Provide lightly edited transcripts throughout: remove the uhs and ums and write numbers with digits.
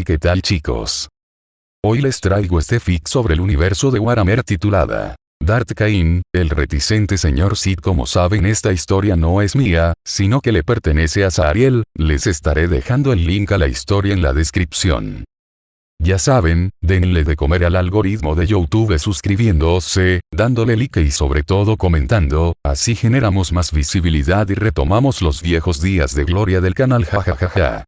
¿qué tal chicos? Hoy les traigo este fic sobre el universo de Warhammer titulada Darth Cain, el reticente señor Sith. Como saben, esta historia no es mía, sino que le pertenece a Zahariel. Les estaré dejando el link a la historia en la descripción. Ya saben, denle de comer al algoritmo de YouTube suscribiéndose, dándole like y sobre todo comentando, así generamos más visibilidad y retomamos los viejos días de gloria del canal, jajajaja.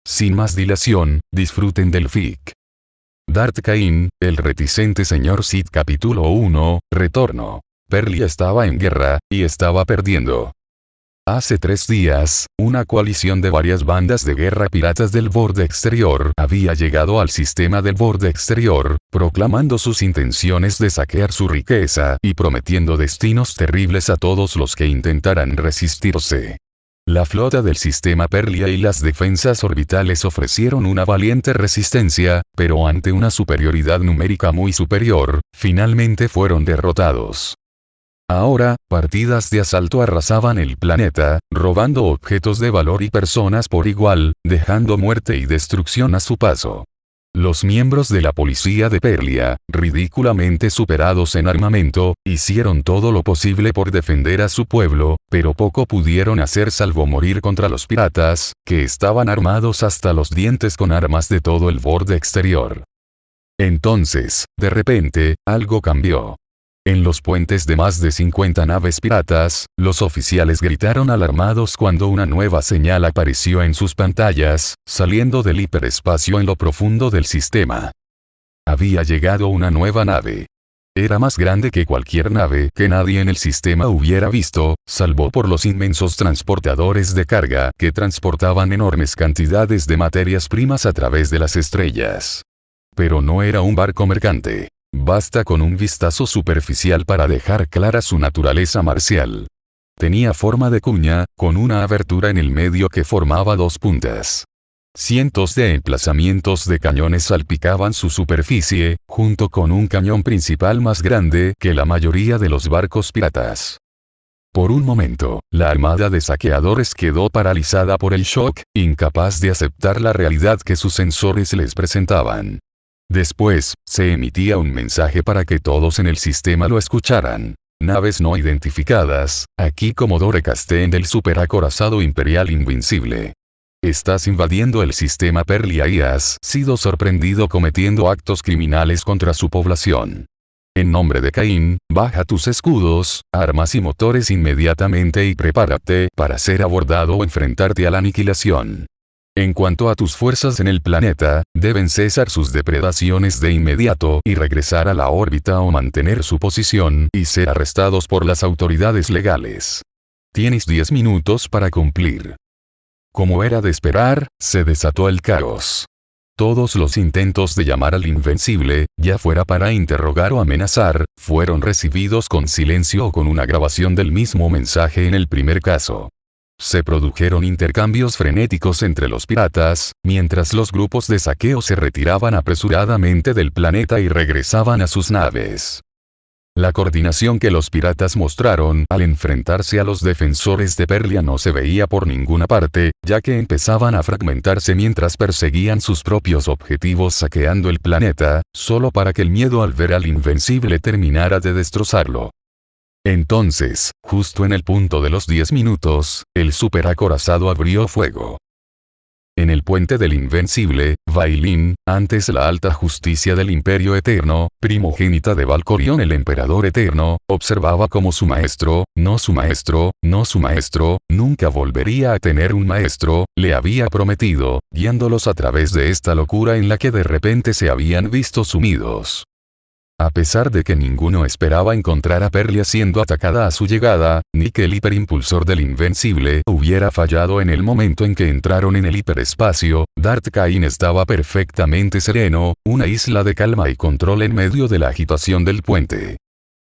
Sin más dilación, disfruten del fic. Darth Cain, el reticente señor Sith. Capítulo 1, Retorno. Perlia estaba en guerra, y estaba perdiendo. Hace 3 días, una coalición de varias bandas de guerra piratas del borde exterior había llegado al sistema del borde exterior, proclamando sus intenciones de saquear su riqueza y prometiendo destinos terribles a todos los que intentaran resistirse. La flota del sistema Perlia y las defensas orbitales ofrecieron una valiente resistencia, pero ante una superioridad numérica muy superior, finalmente fueron derrotados. Ahora, partidas de asalto arrasaban el planeta, robando objetos de valor y personas por igual, dejando muerte y destrucción a su paso. Los miembros de la policía de Perlia, ridículamente superados en armamento, hicieron todo lo posible por defender a su pueblo, pero poco pudieron hacer salvo morir contra los piratas, que estaban armados hasta los dientes con armas de todo el borde exterior. Entonces, de repente, algo cambió. En los puentes de más de 50 naves piratas, los oficiales gritaron alarmados cuando una nueva señal apareció en sus pantallas, saliendo del hiperespacio en lo profundo del sistema. Había llegado una nueva nave. Era más grande que cualquier nave que nadie en el sistema hubiera visto, salvo por los inmensos transportadores de carga que transportaban enormes cantidades de materias primas a través de las estrellas. Pero no era un barco mercante. Basta con un vistazo superficial para dejar clara su naturaleza marcial. Tenía forma de cuña, con una abertura en el medio que formaba 2 puntas. Cientos de emplazamientos de cañones salpicaban su superficie, junto con un cañón principal más grande que la mayoría de los barcos piratas. Por un momento, la armada de saqueadores quedó paralizada por el shock, incapaz de aceptar la realidad que sus sensores les presentaban. Después, se emitía un mensaje para que todos en el sistema lo escucharan. Naves no identificadas, aquí Commodore Castén del superacorazado Imperial Invincible. Estás invadiendo el sistema Perlia y has sido sorprendido cometiendo actos criminales contra su población. En nombre de Cain, baja tus escudos, armas y motores inmediatamente y prepárate para ser abordado o enfrentarte a la aniquilación. En cuanto a tus fuerzas en el planeta, deben cesar sus depredaciones de inmediato y regresar a la órbita o mantener su posición y ser arrestados por las autoridades legales. Tienes 10 minutos para cumplir. Como era de esperar, se desató el caos. Todos los intentos de llamar al Invencible, ya fuera para interrogar o amenazar, fueron recibidos con silencio o con una grabación del mismo mensaje en el primer caso. Se produjeron intercambios frenéticos entre los piratas, mientras los grupos de saqueo se retiraban apresuradamente del planeta y regresaban a sus naves. La coordinación que los piratas mostraron al enfrentarse a los defensores de Perlia no se veía por ninguna parte, ya que empezaban a fragmentarse mientras perseguían sus propios objetivos saqueando el planeta, solo para que el miedo al ver al Invencible terminara de destrozarlo. Entonces, justo en el punto de los 10 minutos, el superacorazado abrió fuego. En el puente del Invencible, Vailin, antes la alta justicia del Imperio Eterno, primogénita de Valkorion el Emperador Eterno, observaba como su maestro, no su maestro, no su maestro, nunca volvería a tener un maestro, le había prometido, guiándolos a través de esta locura en la que de repente se habían visto sumidos. A pesar de que ninguno esperaba encontrar a Perlia siendo atacada a su llegada, ni que el hiperimpulsor del Invencible hubiera fallado en el momento en que entraron en el hiperespacio, Darth Cain estaba perfectamente sereno, una isla de calma y control en medio de la agitación del puente.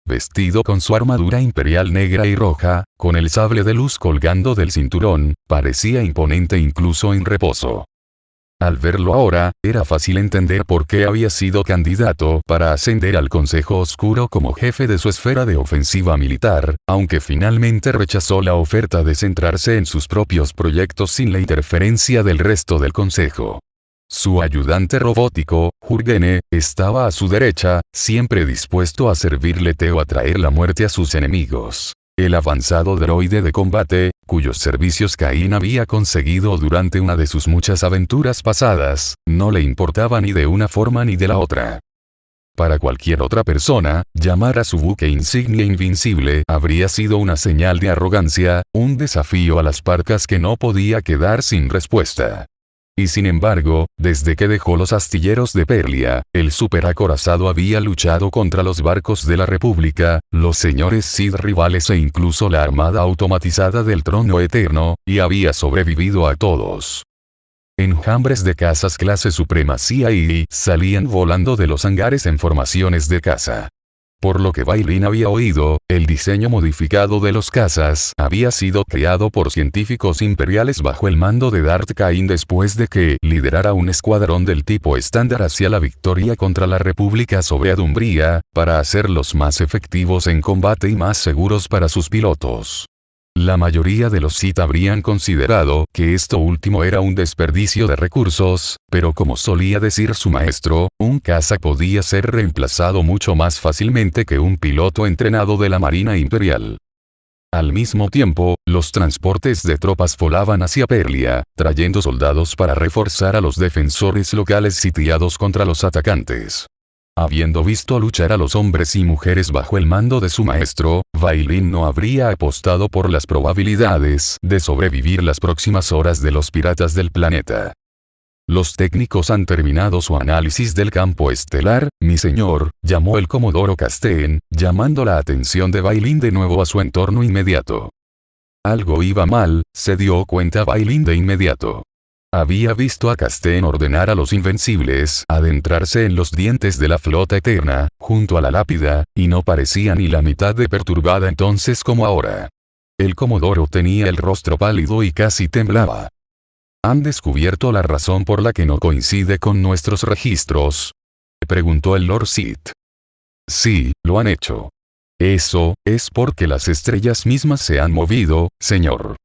Vestido con su armadura imperial negra y roja, con el sable de luz colgando del cinturón, parecía imponente incluso en reposo. Al verlo ahora, era fácil entender por qué había sido candidato para ascender al Consejo Oscuro como jefe de su esfera de ofensiva militar, aunque finalmente rechazó la oferta de centrarse en sus propios proyectos sin la interferencia del resto del Consejo. Su ayudante robótico, Jurgene, estaba a su derecha, siempre dispuesto a servirle o a traer la muerte a sus enemigos. El avanzado droide de combate, cuyos servicios Cain había conseguido durante una de sus muchas aventuras pasadas, no le importaba ni de una forma ni de la otra. Para cualquier otra persona, llamar a su buque insignia invincible habría sido una señal de arrogancia, un desafío a las parcas que no podía quedar sin respuesta. Y sin embargo, desde que dejó los astilleros de Perlia, el superacorazado había luchado contra los barcos de la República, los señores Sith rivales e incluso la armada automatizada del Trono Eterno, y había sobrevivido a todos. Enjambres de cazas clase supremacía y salían volando de los hangares en formaciones de caza. Por lo que Bailin había oído, el diseño modificado de los cazas había sido creado por científicos imperiales bajo el mando de Darth Cain después de que liderara un escuadrón del tipo estándar hacia la victoria contra la República sobre Adumbría, para hacerlos más efectivos en combate y más seguros para sus pilotos. La mayoría de los Sith habrían considerado que esto último era un desperdicio de recursos, pero como solía decir su maestro, un caza podía ser reemplazado mucho más fácilmente que un piloto entrenado de la Marina Imperial. Al mismo tiempo, los transportes de tropas volaban hacia Perlia, trayendo soldados para reforzar a los defensores locales sitiados contra los atacantes. Habiendo visto luchar a los hombres y mujeres bajo el mando de su maestro, Bailin no habría apostado por las probabilidades de sobrevivir las próximas horas de los piratas del planeta. Los técnicos han terminado su análisis del campo estelar, mi señor, llamó el comodoro Casteen, llamando la atención de Bailin de nuevo a su entorno inmediato. Algo iba mal, se dio cuenta Bailin de inmediato. Había visto a Casteen ordenar a los invencibles adentrarse en los dientes de la flota eterna, junto a la lápida, y no parecía ni la mitad de perturbada entonces como ahora. El comodoro tenía el rostro pálido y casi temblaba. ¿Han descubierto la razón por la que no coincide con nuestros registros?, preguntó el Lord Sith. Sí, lo han hecho. Eso es porque las estrellas mismas se han movido, señor.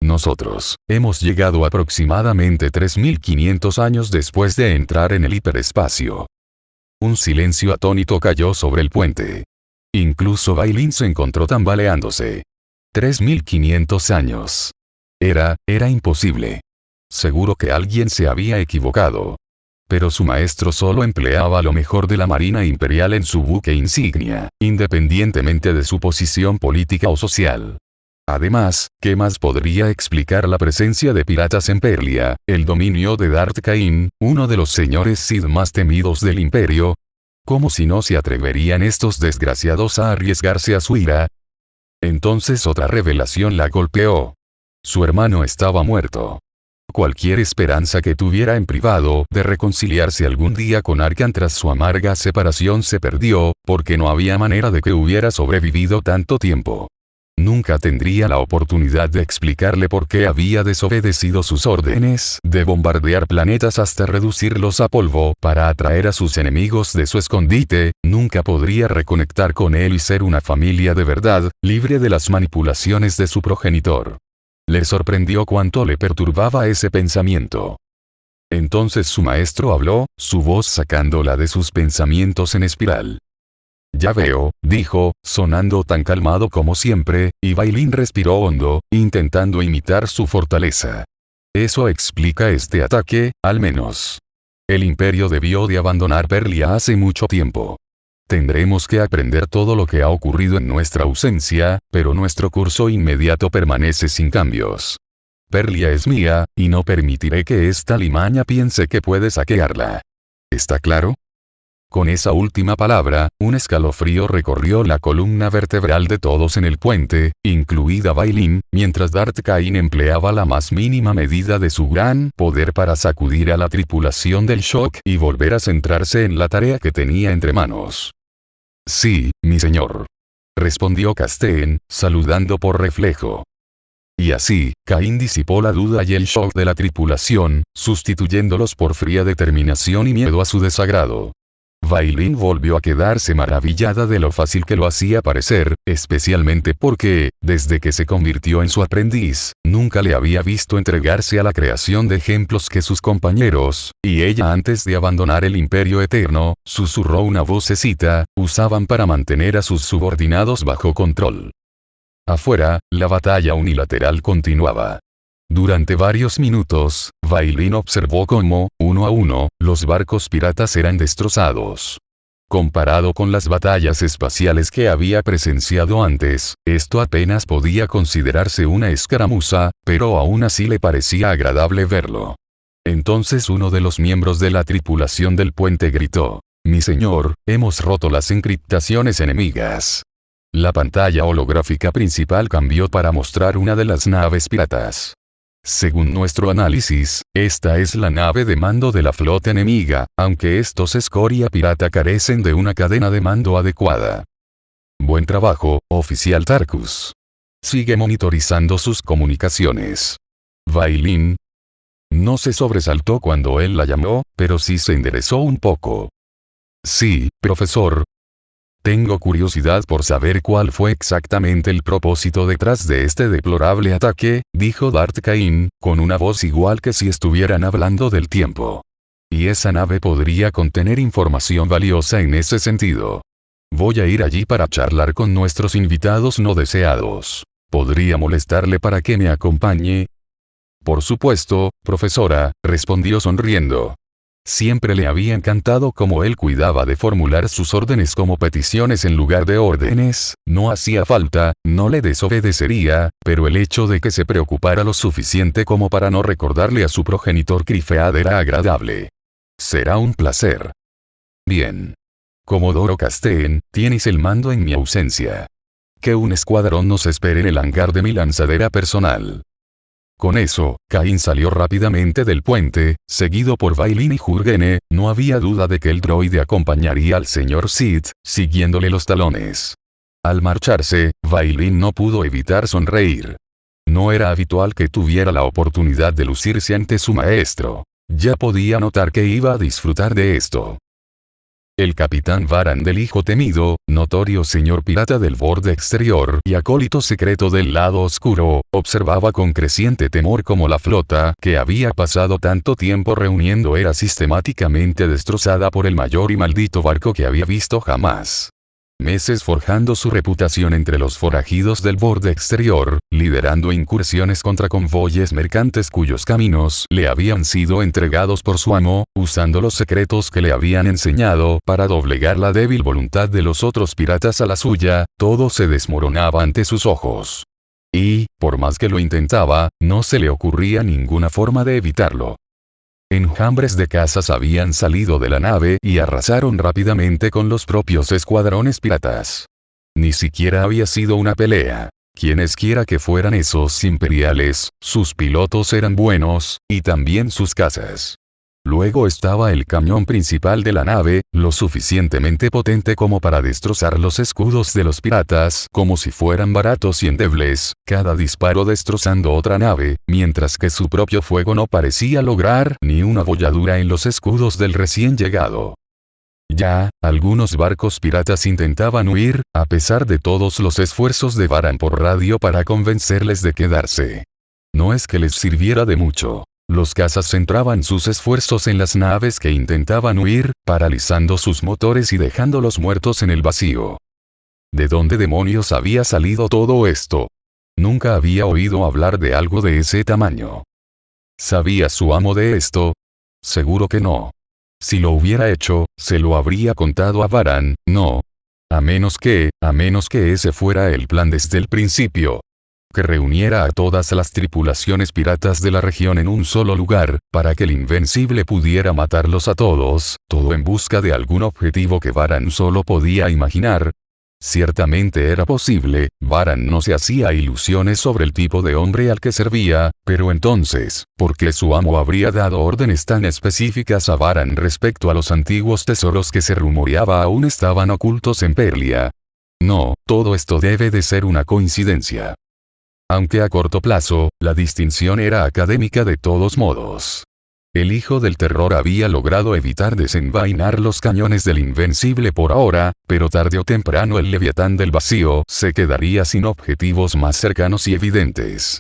Nosotros hemos llegado aproximadamente 3500 años después de entrar en el hiperespacio. Un silencio atónito cayó sobre el puente. Incluso Bailin se encontró tambaleándose. 3500 años. Era imposible. Seguro que alguien se había equivocado. Pero su maestro solo empleaba lo mejor de la Marina Imperial en su buque insignia, independientemente de su posición política o social. Además, ¿qué más podría explicar la presencia de piratas en Perlia, el dominio de Darth Cain, uno de los señores Sith más temidos del Imperio? ¿Cómo si no se atreverían estos desgraciados a arriesgarse a su ira? Entonces otra revelación la golpeó. Su hermano estaba muerto. Cualquier esperanza que tuviera en privado de reconciliarse algún día con Arcan tras su amarga separación se perdió, porque no había manera de que hubiera sobrevivido tanto tiempo. Nunca tendría la oportunidad de explicarle por qué había desobedecido sus órdenes de bombardear planetas hasta reducirlos a polvo para atraer a sus enemigos de su escondite, nunca podría reconectar con él y ser una familia de verdad, libre de las manipulaciones de su progenitor. Le sorprendió cuánto le perturbaba ese pensamiento. Entonces su maestro habló, su voz sacándola de sus pensamientos en espiral. Ya veo, dijo, sonando tan calmado como siempre, y Bailin respiró hondo, intentando imitar su fortaleza. Eso explica este ataque, al menos. El imperio debió de abandonar Perlia hace mucho tiempo. Tendremos que aprender todo lo que ha ocurrido en nuestra ausencia, pero nuestro curso inmediato permanece sin cambios. Perlia es mía, y no permitiré que esta limaña piense que puede saquearla. ¿Está claro? Con esa última palabra, un escalofrío recorrió la columna vertebral de todos en el puente, incluida Bailin, mientras Darth Cain empleaba la más mínima medida de su gran poder para sacudir a la tripulación del shock y volver a centrarse en la tarea que tenía entre manos. Sí, mi señor. Respondió Casteen, saludando por reflejo. Y así, Cain disipó la duda y el shock de la tripulación, sustituyéndolos por fría determinación y miedo a su desagrado. Vailin volvió a quedarse maravillada de lo fácil que lo hacía parecer, especialmente porque, desde que se convirtió en su aprendiz, nunca le había visto entregarse a la creación de ejemplos que sus compañeros, y ella antes de abandonar el Imperio Eterno, susurró una vocecita, usaban para mantener a sus subordinados bajo control. Afuera, la batalla unilateral continuaba. Durante varios minutos, Vailin observó cómo, uno a uno, los barcos piratas eran destrozados. Comparado con las batallas espaciales que había presenciado antes, esto apenas podía considerarse una escaramuza, pero aún así le parecía agradable verlo. Entonces uno de los miembros de la tripulación del puente gritó: «Mi señor, hemos roto las encriptaciones enemigas». La pantalla holográfica principal cambió para mostrar una de las naves piratas. Según nuestro análisis, esta es la nave de mando de la flota enemiga, aunque estos escoria pirata carecen de una cadena de mando adecuada. Buen trabajo, oficial Tarkus. Sigue monitorizando sus comunicaciones. Vailin no se sobresaltó cuando él la llamó, pero sí se enderezó un poco. Sí, profesor. Tengo curiosidad por saber cuál fue exactamente el propósito detrás de este deplorable ataque, dijo Darth Cain, con una voz igual que si estuvieran hablando del tiempo. Y esa nave podría contener información valiosa en ese sentido. Voy a ir allí para charlar con nuestros invitados no deseados. ¿Podría molestarle para que me acompañe? Por supuesto, profesora, respondió sonriendo. Siempre le había encantado cómo él cuidaba de formular sus órdenes como peticiones en lugar de órdenes, no hacía falta, no le desobedecería, pero el hecho de que se preocupara lo suficiente como para no recordarle a su progenitor Krifead era agradable. Será un placer. Bien. Comodoro Castén, tienes el mando en mi ausencia. Que un escuadrón nos espere en el hangar de mi lanzadera personal. Con eso, Cain salió rápidamente del puente, seguido por Vailin y Jurgene. No había duda de que el droide acompañaría al señor Sid, siguiéndole los talones. Al marcharse, Vailin no pudo evitar sonreír. No era habitual que tuviera la oportunidad de lucirse ante su maestro. Ya podía notar que iba a disfrutar de esto. El capitán Varan del Hijo Temido, notorio señor pirata del borde exterior y acólito secreto del lado oscuro, observaba con creciente temor cómo la flota que había pasado tanto tiempo reuniendo era sistemáticamente destrozada por el mayor y maldito barco que había visto jamás. Meses forjando su reputación entre los forajidos del borde exterior, liderando incursiones contra convoyes mercantes cuyos caminos le habían sido entregados por su amo, usando los secretos que le habían enseñado para doblegar la débil voluntad de los otros piratas a la suya, todo se desmoronaba ante sus ojos. Y, por más que lo intentaba, no se le ocurría ninguna forma de evitarlo. Enjambres de cazas habían salido de la nave y arrasaron rápidamente con los propios escuadrones piratas. Ni siquiera había sido una pelea. Quienesquiera que fueran esos imperiales, sus pilotos eran buenos, y también sus cazas. Luego estaba el cañón principal de la nave, lo suficientemente potente como para destrozar los escudos de los piratas como si fueran baratos y endebles, cada disparo destrozando otra nave, mientras que su propio fuego no parecía lograr ni una abolladura en los escudos del recién llegado. Ya, algunos barcos piratas intentaban huir, a pesar de todos los esfuerzos de Varan por radio para convencerles de quedarse. No es que les sirviera de mucho. Los cazas centraban sus esfuerzos en las naves que intentaban huir, paralizando sus motores y dejándolos muertos en el vacío. ¿De dónde demonios había salido todo esto? Nunca había oído hablar de algo de ese tamaño. ¿Sabía su amo de esto? Seguro que no. Si lo hubiera hecho, se lo habría contado a Varan, no. A menos que ese fuera el plan desde el principio. Que reuniera a todas las tripulaciones piratas de la región en un solo lugar, para que el Invencible pudiera matarlos a todos, todo en busca de algún objetivo que Varan solo podía imaginar. Ciertamente era posible, Varan no se hacía ilusiones sobre el tipo de hombre al que servía, pero entonces, ¿por qué su amo habría dado órdenes tan específicas a Varan respecto a los antiguos tesoros que se rumoreaba aún estaban ocultos en Perlia? No, todo esto debe de ser una coincidencia. Aunque a corto plazo, la distinción era académica de todos modos. El hijo del terror había logrado evitar desenvainar los cañones del Invencible por ahora, pero tarde o temprano el Leviatán del Vacío se quedaría sin objetivos más cercanos y evidentes.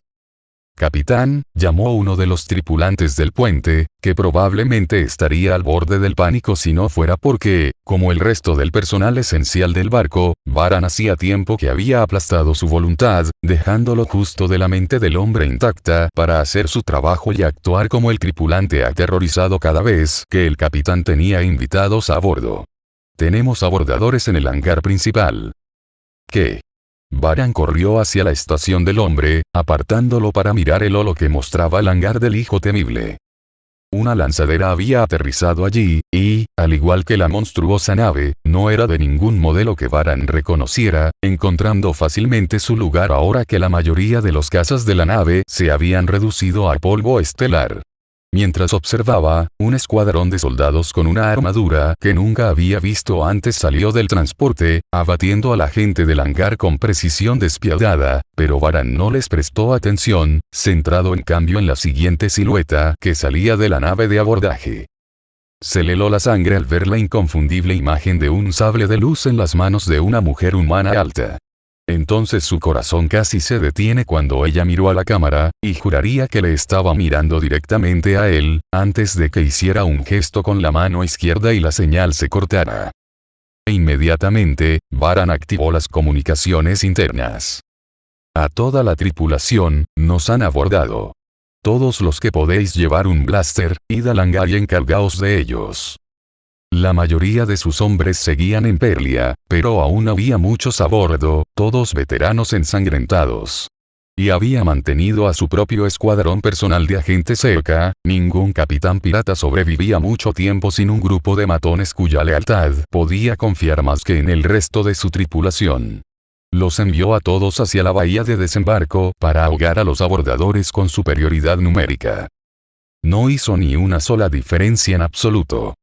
Capitán, llamó uno de los tripulantes del puente, que probablemente estaría al borde del pánico si no fuera porque, como el resto del personal esencial del barco, Varan hacía tiempo que había aplastado su voluntad, dejándolo justo de la mente del hombre intacta para hacer su trabajo y actuar como el tripulante aterrorizado cada vez que el capitán tenía invitados a bordo. Tenemos abordadores en el hangar principal. ¿Qué? Varan corrió hacia la estación del hombre, apartándolo para mirar el holo que mostraba el hangar del hijo temible. Una lanzadera había aterrizado allí, y, al igual que la monstruosa nave, no era de ningún modelo que Varan reconociera, encontrando fácilmente su lugar ahora que la mayoría de los cazas de la nave se habían reducido a polvo estelar. Mientras observaba, un escuadrón de soldados con una armadura que nunca había visto antes salió del transporte, abatiendo a la gente del hangar con precisión despiadada, pero Varan no les prestó atención, centrado en cambio en la siguiente silueta que salía de la nave de abordaje. Se le heló la sangre al ver la inconfundible imagen de un sable de luz en las manos de una mujer humana alta. Entonces su corazón casi se detiene cuando ella miró a la cámara, y juraría que le estaba mirando directamente a él, antes de que hiciera un gesto con la mano izquierda y la señal se cortara. Inmediatamente, Varan activó las comunicaciones internas. A toda la tripulación, nos han abordado. Todos los que podéis llevar un blaster, id al hangar y encargaos de ellos. La mayoría de sus hombres seguían en Perlia, pero aún había muchos a bordo, todos veteranos ensangrentados. Y había mantenido a su propio escuadrón personal de agentes cerca, ningún capitán pirata sobrevivía mucho tiempo sin un grupo de matones cuya lealtad podía confiar más que en el resto de su tripulación. Los envió a todos hacia la bahía de desembarco para ahogar a los abordadores con superioridad numérica. No hizo ni una sola diferencia en absoluto.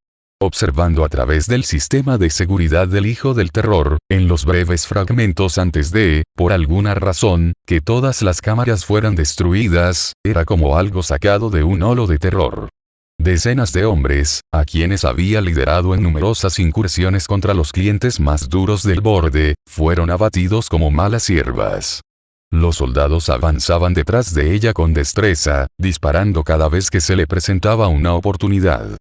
Observando a través del sistema de seguridad del hijo del terror, en los breves fragmentos antes de, por alguna razón, que todas las cámaras fueran destruidas, era como algo sacado de un holo de terror. Decenas de hombres, a quienes había liderado en numerosas incursiones contra los clientes más duros del borde, fueron abatidos como malas hierbas. Los soldados avanzaban detrás de ella con destreza, disparando cada vez que se le presentaba una oportunidad.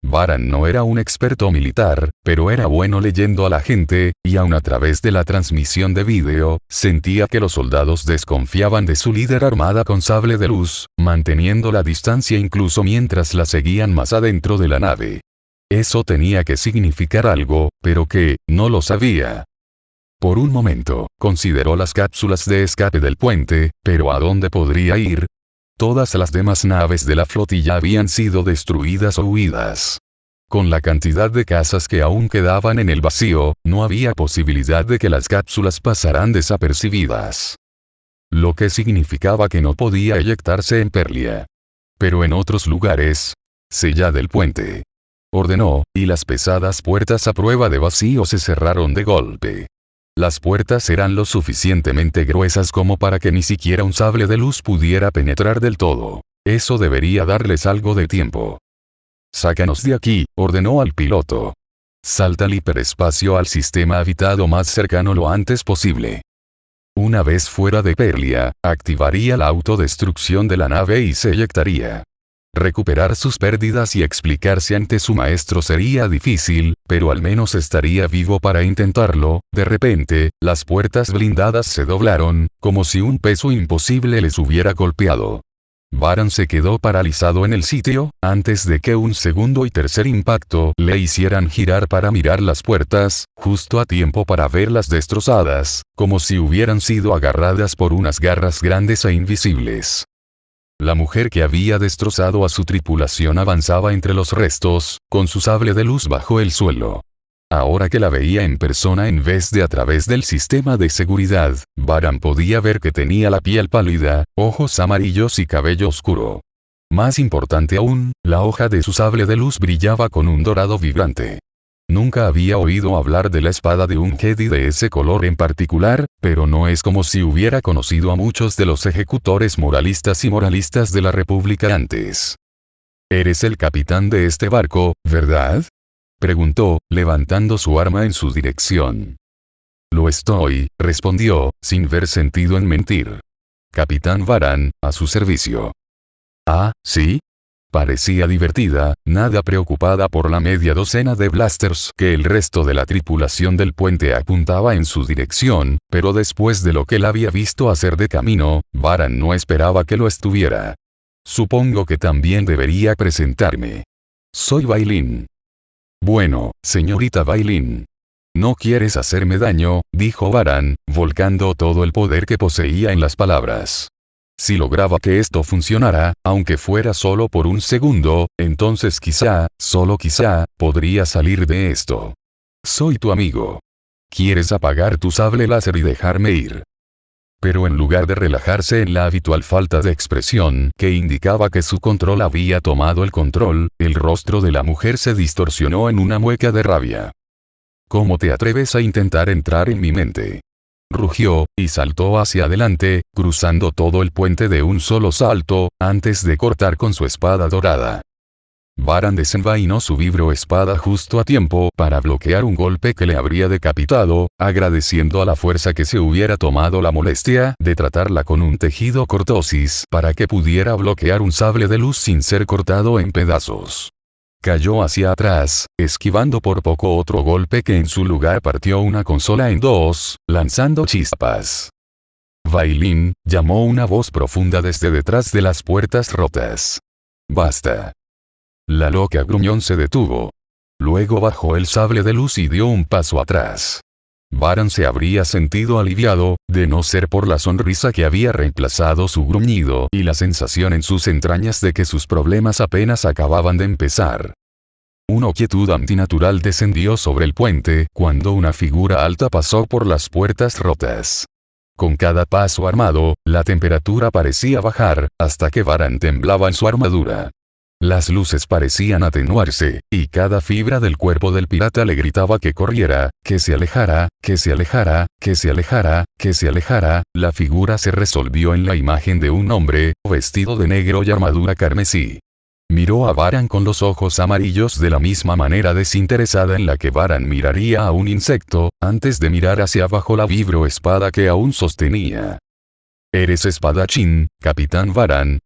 Varan no era un experto militar, pero era bueno leyendo a la gente, y aun a través de la transmisión de vídeo, sentía que los soldados desconfiaban de su líder armada con sable de luz, manteniendo la distancia incluso mientras la seguían más adentro de la nave. Eso tenía que significar algo, pero que, no lo sabía. Por un momento, consideró las cápsulas de escape del puente, pero ¿a dónde podría ir? Todas las demás naves de la flotilla habían sido destruidas o huidas. Con la cantidad de cazas que aún quedaban en el vacío, no había posibilidad de que las cápsulas pasaran desapercibidas. Lo que significaba que no podía eyectarse en Perlia. Pero en otros lugares, sellad el puente. Ordenó, y las pesadas puertas a prueba de vacío se cerraron de golpe. Las puertas eran lo suficientemente gruesas como para que ni siquiera un sable de luz pudiera penetrar del todo. Eso debería darles algo de tiempo. «Sácanos de aquí», ordenó al piloto. «Salta al hiperespacio al sistema habitado más cercano lo antes posible». Una vez fuera de Perlia, activaría la autodestrucción de la nave y se eyectaría. Recuperar sus pérdidas y explicarse ante su maestro sería difícil, pero al menos estaría vivo para intentarlo. De repente, las puertas blindadas se doblaron, como si un peso imposible les hubiera golpeado. Varan se quedó paralizado en el sitio, antes de que un segundo y tercer impacto le hicieran girar para mirar las puertas, justo a tiempo para verlas destrozadas, como si hubieran sido agarradas por unas garras grandes e invisibles. La mujer que había destrozado a su tripulación avanzaba entre los restos, con su sable de luz bajo el suelo. Ahora que la veía en persona en vez de a través del sistema de seguridad, Varan podía ver que tenía la piel pálida, ojos amarillos y cabello oscuro. Más importante aún, la hoja de su sable de luz brillaba con un dorado vibrante. Nunca había oído hablar de la espada de un Jedi de ese color en particular, pero no es como si hubiera conocido a muchos de los ejecutores moralistas y moralistas de la República antes. Eres el capitán de este barco, ¿verdad? Preguntó, levantando su arma en su dirección. Lo estoy, respondió, sin ver sentido en mentir. Capitán Varan, a su servicio. Ah, ¿sí? Parecía divertida, nada preocupada por la media docena de blasters que el resto de la tripulación del puente apuntaba en su dirección, pero después de lo que la había visto hacer de camino, Varan no esperaba que lo estuviera. Supongo que también debería presentarme. Soy Bailin. Bueno, señorita Bailin. No quieres hacerme daño, dijo Varan, volcando todo el poder que poseía en las palabras. Si lograba que esto funcionara, aunque fuera solo por un segundo, entonces quizá, solo quizá, podría salir de esto. Soy tu amigo. ¿Quieres apagar tu sable láser y dejarme ir? Pero en lugar de relajarse en la habitual falta de expresión que indicaba que su control había tomado el control, el rostro de la mujer se distorsionó en una mueca de rabia. ¿Cómo te atreves a intentar entrar en mi mente? Rugió, y saltó hacia adelante, cruzando todo el puente de un solo salto, antes de cortar con su espada dorada. Varan desenvainó su vibroespada justo a tiempo para bloquear un golpe que le habría decapitado, agradeciendo a la fuerza que se hubiera tomado la molestia de tratarla con un tejido cortosis para que pudiera bloquear un sable de luz sin ser cortado en pedazos. Cayó hacia atrás, esquivando por poco otro golpe que en su lugar partió una consola en dos, lanzando chispas. Bailin, llamó una voz profunda desde detrás de las puertas rotas. Basta. La loca gruñón se detuvo. Luego bajó el sable de luz y dio un paso atrás. Varan se habría sentido aliviado, de no ser por la sonrisa que había reemplazado su gruñido y la sensación en sus entrañas de que sus problemas apenas acababan de empezar. Una quietud antinatural descendió sobre el puente cuando una figura alta pasó por las puertas rotas. Con cada paso armado, la temperatura parecía bajar, hasta que Varan temblaba en su armadura. Las luces parecían atenuarse, y cada fibra del cuerpo del pirata le gritaba que corriera, que se alejara, que se alejara, que se alejara, que se alejara. La figura se resolvió en la imagen de un hombre, vestido de negro y armadura carmesí. Miró a Varan con los ojos amarillos de la misma manera desinteresada en la que Varan miraría a un insecto, antes de mirar hacia abajo la vibroespada que aún sostenía. ¿Eres espadachín, capitán Varan?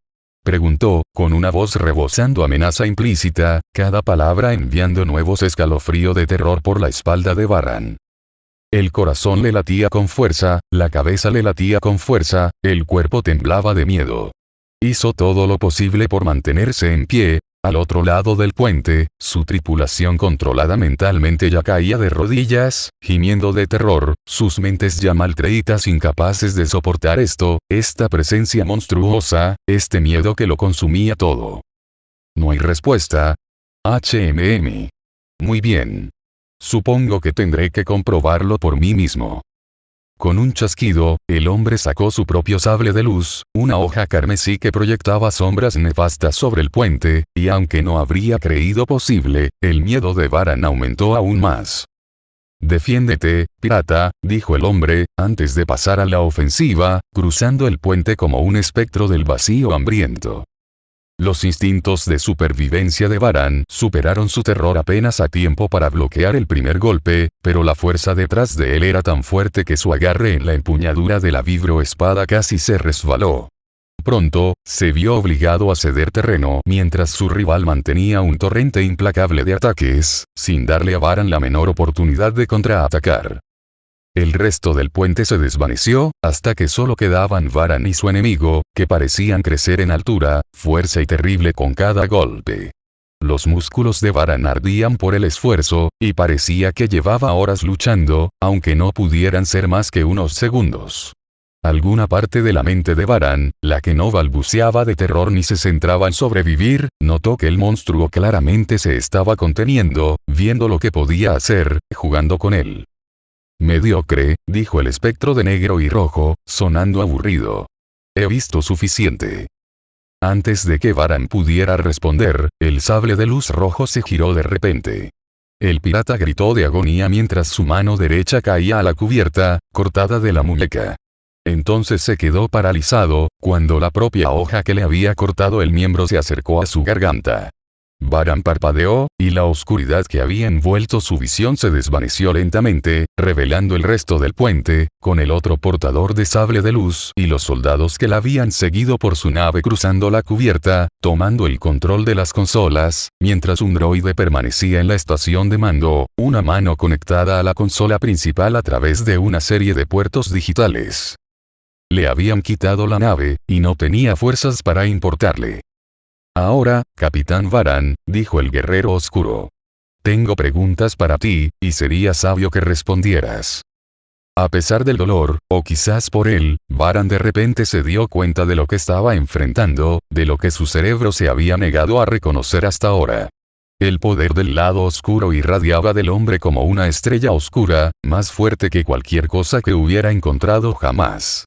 Preguntó, con una voz rebosando amenaza implícita, cada palabra enviando nuevos escalofríos de terror por la espalda de Varan. El corazón le latía con fuerza, la cabeza le latía con fuerza, el cuerpo temblaba de miedo. Hizo todo lo posible por mantenerse en pie. Al otro lado del puente, su tripulación controlada mentalmente ya caía de rodillas, gimiendo de terror, sus mentes ya maltreídas incapaces de soportar esta presencia monstruosa, este miedo que lo consumía todo. No hay respuesta. HMM. Muy bien. Supongo que tendré que comprobarlo por mí mismo. Con un chasquido, el hombre sacó su propio sable de luz, una hoja carmesí que proyectaba sombras nefastas sobre el puente, y aunque no habría creído posible, el miedo de Varan aumentó aún más. «Defiéndete, pirata», dijo el hombre, antes de pasar a la ofensiva, cruzando el puente como un espectro del vacío hambriento. Los instintos de supervivencia de Varan superaron su terror apenas a tiempo para bloquear el primer golpe, pero la fuerza detrás de él era tan fuerte que su agarre en la empuñadura de la vibroespada casi se resbaló. Pronto, se vio obligado a ceder terreno mientras su rival mantenía un torrente implacable de ataques, sin darle a Varan la menor oportunidad de contraatacar. El resto del puente se desvaneció, hasta que solo quedaban Varan y su enemigo, que parecían crecer en altura, fuerza y terrible con cada golpe. Los músculos de Varan ardían por el esfuerzo, y parecía que llevaba horas luchando, aunque no pudieran ser más que unos segundos. Alguna parte de la mente de Varan, la que no balbuceaba de terror ni se centraba en sobrevivir, notó que el monstruo claramente se estaba conteniendo, viendo lo que podía hacer, jugando con él. «Mediocre», dijo el espectro de negro y rojo, sonando aburrido. «He visto suficiente». Antes de que Varan pudiera responder, el sable de luz rojo se giró de repente. El pirata gritó de agonía mientras su mano derecha caía a la cubierta, cortada de la muñeca. Entonces se quedó paralizado, cuando la propia hoja que le había cortado el miembro se acercó a su garganta. Varan parpadeó, y la oscuridad que había envuelto su visión se desvaneció lentamente, revelando el resto del puente, con el otro portador de sable de luz y los soldados que la habían seguido por su nave cruzando la cubierta, tomando el control de las consolas, mientras un droide permanecía en la estación de mando, una mano conectada a la consola principal a través de una serie de puertos digitales. Le habían quitado la nave, y no tenía fuerzas para importarle. Ahora, Capitán Varan, dijo el guerrero oscuro. Tengo preguntas para ti, y sería sabio que respondieras. A pesar del dolor, o quizás por él, Varan de repente se dio cuenta de lo que estaba enfrentando, de lo que su cerebro se había negado a reconocer hasta ahora. El poder del lado oscuro irradiaba del hombre como una estrella oscura, más fuerte que cualquier cosa que hubiera encontrado jamás.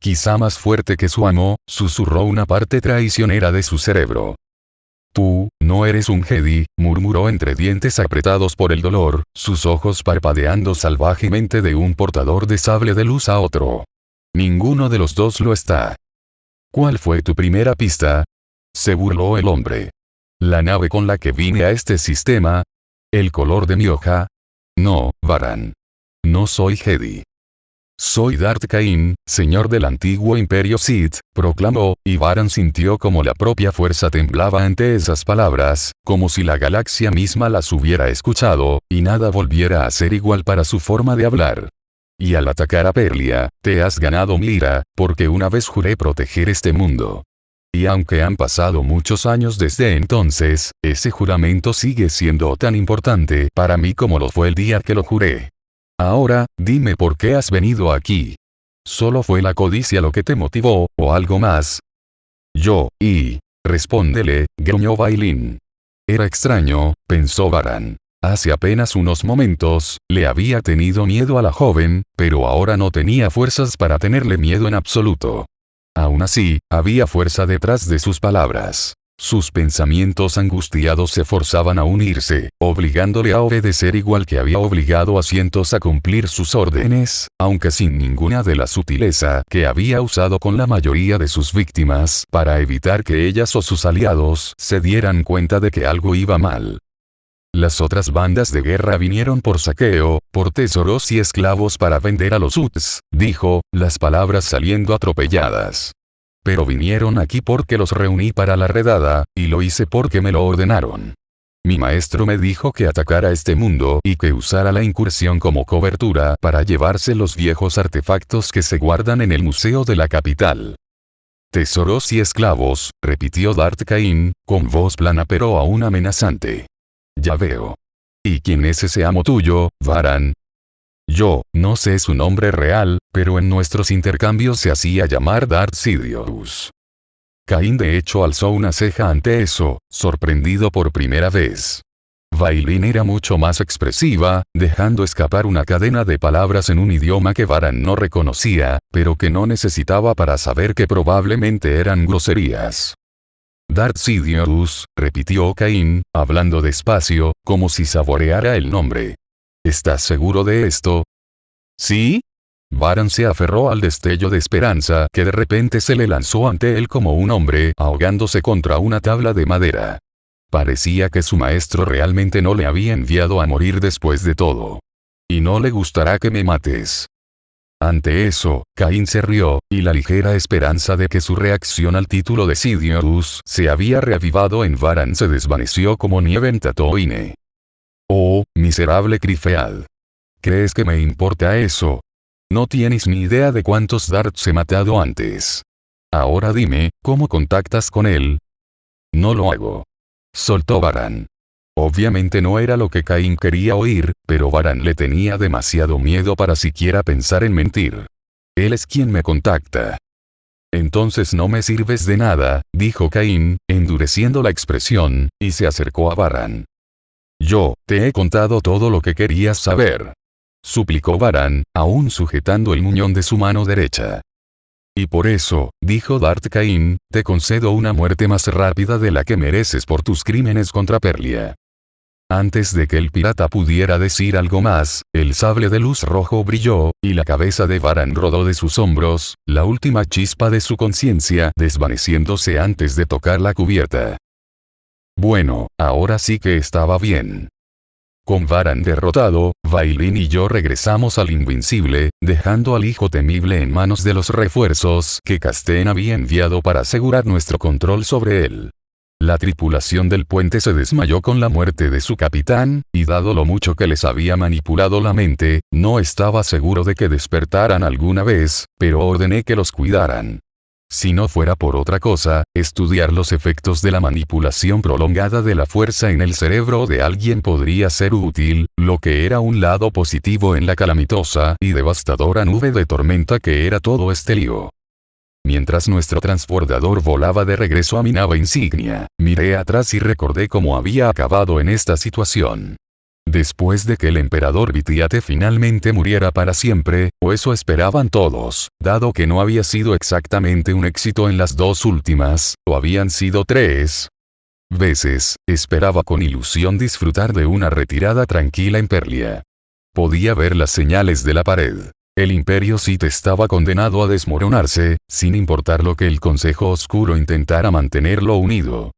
Quizá más fuerte que su amo, susurró una parte traicionera de su cerebro. Tú, no eres un Jedi, murmuró entre dientes apretados por el dolor, sus ojos parpadeando salvajemente de un portador de sable de luz a otro. Ninguno de los dos lo está. ¿Cuál fue tu primera pista? Se burló el hombre. ¿La nave con la que vine a este sistema? ¿El color de mi hoja? No, Varan. No soy Jedi. Soy Darth Cain, señor del antiguo imperio Sith, proclamó, y Varan sintió como la propia fuerza temblaba ante esas palabras, como si la galaxia misma las hubiera escuchado, y nada volviera a ser igual para su forma de hablar. Y al atacar a Perlia, te has ganado mi ira, porque una vez juré proteger este mundo. Y aunque han pasado muchos años desde entonces, ese juramento sigue siendo tan importante para mí como lo fue el día que lo juré. Ahora, dime por qué has venido aquí. ¿Solo fue la codicia lo que te motivó, o algo más? Respóndele, gruñó Bailin. Era extraño, pensó Varan. Hace apenas unos momentos, le había tenido miedo a la joven, pero ahora no tenía fuerzas para tenerle miedo en absoluto. Aún así, había fuerza detrás de sus palabras. Sus pensamientos angustiados se forzaban a unirse, obligándole a obedecer igual que había obligado a cientos a cumplir sus órdenes, aunque sin ninguna de la sutileza que había usado con la mayoría de sus víctimas para evitar que ellas o sus aliados se dieran cuenta de que algo iba mal. Las otras bandas de guerra vinieron por saqueo, por tesoros y esclavos para vender a los Utts, dijo, las palabras saliendo atropelladas. Pero vinieron aquí porque los reuní para la redada, y lo hice porque me lo ordenaron. Mi maestro me dijo que atacara este mundo y que usara la incursión como cobertura para llevarse los viejos artefactos que se guardan en el museo de la capital. Tesoros y esclavos, repitió Darth Cain, con voz plana pero aún amenazante. Ya veo. ¿Y quién es ese amo tuyo, Varan? Yo, no sé su nombre real, pero en nuestros intercambios se hacía llamar Darth Sidious. Cain de hecho alzó una ceja ante eso, sorprendido por primera vez. Bailin era mucho más expresiva, dejando escapar una cadena de palabras en un idioma que Varan no reconocía, pero que no necesitaba para saber que probablemente eran groserías. Darth Sidious, repitió Cain, hablando despacio, como si saboreara el nombre. ¿Estás seguro de esto? ¿Sí? Varan se aferró al destello de esperanza que de repente se le lanzó ante él como un hombre ahogándose contra una tabla de madera. Parecía que su maestro realmente no le había enviado a morir después de todo. Y no le gustará que me mates. Ante eso, Cain se rió, y la ligera esperanza de que su reacción al título de Sidious se había reavivado en Varan se desvaneció como nieve en Tatooine. Oh, miserable Krifead. ¿Crees que me importa eso? No tienes ni idea de cuántos Darths he matado antes. Ahora dime, ¿cómo contactas con él? No lo hago. Soltó Varan. Obviamente no era lo que Cain quería oír, pero Varan le tenía demasiado miedo para siquiera pensar en mentir. Él es quien me contacta. Entonces no me sirves de nada, dijo Cain, endureciendo la expresión, y se acercó a Varan. Yo, te he contado todo lo que querías saber. Suplicó Varan, aún sujetando el muñón de su mano derecha. Y por eso, dijo Darth Cain, te concedo una muerte más rápida de la que mereces por tus crímenes contra Perlia. Antes de que el pirata pudiera decir algo más, el sable de luz rojo brilló, y la cabeza de Varan rodó de sus hombros, la última chispa de su conciencia desvaneciéndose antes de tocar la cubierta. Bueno, ahora sí que estaba bien. Con Varan derrotado, Vailin y yo regresamos al Invencible, dejando al hijo temible en manos de los refuerzos que Casten había enviado para asegurar nuestro control sobre él. La tripulación del puente se desmayó con la muerte de su capitán, y dado lo mucho que les había manipulado la mente, no estaba seguro de que despertaran alguna vez, pero ordené que los cuidaran. Si no fuera por otra cosa, estudiar los efectos de la manipulación prolongada de la fuerza en el cerebro de alguien podría ser útil, lo que era un lado positivo en la calamitosa y devastadora nube de tormenta que era todo este lío. Mientras nuestro transbordador volaba de regreso a mi nave insignia, miré atrás y recordé cómo había acabado en esta situación. Después de que el emperador Vitiate finalmente muriera para siempre, o eso esperaban todos, dado que no había sido exactamente un éxito en las dos últimas, o habían sido 3 veces, esperaba con ilusión disfrutar de una retirada tranquila en Perlia. Podía ver las señales de la pared. El Imperio Sith estaba condenado a desmoronarse, sin importar lo que el Consejo Oscuro intentara mantenerlo unido.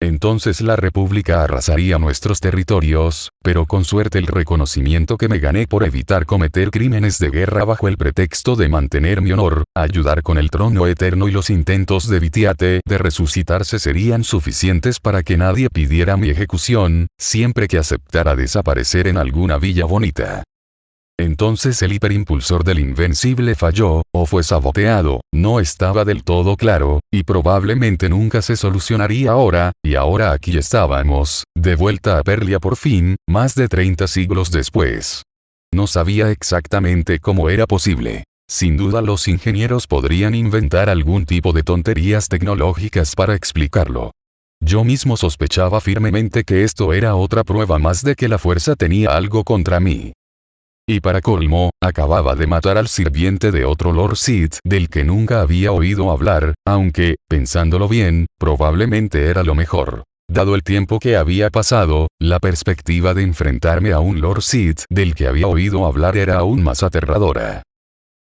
Entonces la República arrasaría nuestros territorios, pero con suerte el reconocimiento que me gané por evitar cometer crímenes de guerra bajo el pretexto de mantener mi honor, ayudar con el trono eterno y los intentos de Vitiate de resucitarse serían suficientes para que nadie pidiera mi ejecución, siempre que aceptara desaparecer en alguna villa bonita. Entonces el hiperimpulsor del Invencible falló, o fue saboteado, no estaba del todo claro, y probablemente nunca se solucionaría ahora, y ahora aquí estábamos, de vuelta a Perlia por fin, más de 30 siglos después. No sabía exactamente cómo era posible. Sin duda los ingenieros podrían inventar algún tipo de tonterías tecnológicas para explicarlo. Yo mismo sospechaba firmemente que esto era otra prueba más de que la fuerza tenía algo contra mí. Y para colmo, acababa de matar al sirviente de otro Lord Sith del que nunca había oído hablar, aunque, pensándolo bien, probablemente era lo mejor. Dado el tiempo que había pasado, la perspectiva de enfrentarme a un Lord Sith del que había oído hablar era aún más aterradora.